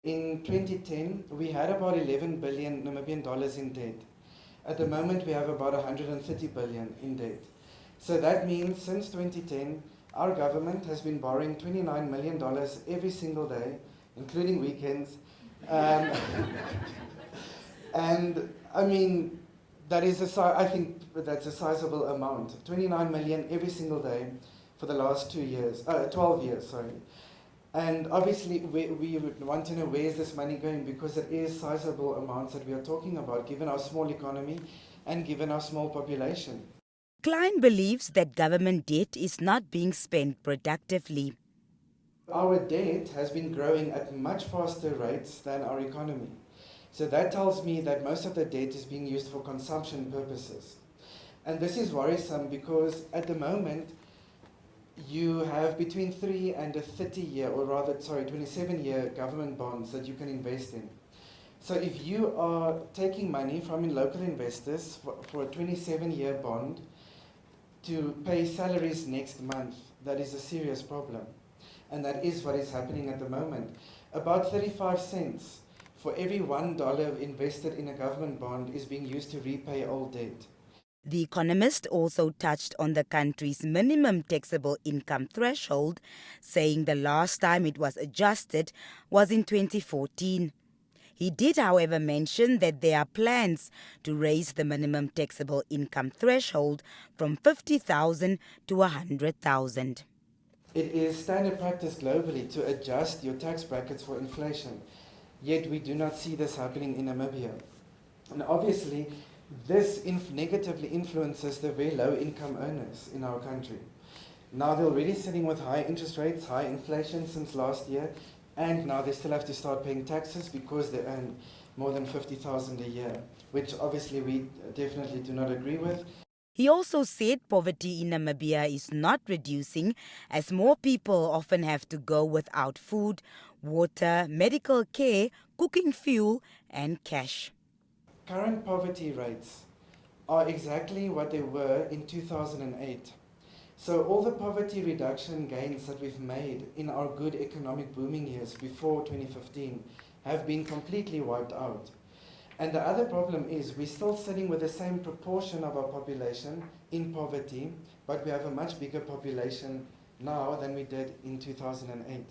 In 2010, we had about 11 billion Namibian dollars in debt. At the moment, we have about 130 billion in debt. So that means since 2010, our government has been borrowing $29 million every single day, including weekends. And I mean, I think that's a sizable amount. 29 million every single day for the last 12 years, sorry. And obviously, we would want to know where is this money going, because it is sizable amounts that we are talking about, given our small economy and given our small population. Klein believes that government debt is not being spent productively. Our debt has been growing at much faster rates than our economy. So that tells me that most of the debt is being used for consumption purposes. And this is worrisome because at the moment, you have between 3 and a 27-year government bonds that you can invest in. So if you are taking money from local investors for a 27-year bond to pay salaries next month, that is a serious problem. And that is what is happening at the moment. About 35 cents for every $1 invested in a government bond is being used to repay old debt. The Economist also touched on the country's minimum taxable income threshold, saying the last time it was adjusted was in 2014. He did, however, mention that there are plans to raise the minimum taxable income threshold from 50,000 to 100,000. It is standard practice globally to adjust your tax brackets for inflation, yet we do not see this happening in Namibia. And obviously, this negatively influences the very low income earners in our country. Now they're already sitting with high interest rates, high inflation since last year, and now they still have to start paying taxes because they earn more than 50,000 a year, which obviously we definitely do not agree with. He also said poverty in Namibia is not reducing, as more people often have to go without food, water, medical care, cooking fuel, and cash. Current poverty rates are exactly what they were in 2008. So all the poverty reduction gains that we've made in our good economic booming years before 2015 have been completely wiped out. And the other problem is we're still sitting with the same proportion of our population in poverty, but we have a much bigger population now than we did in 2008.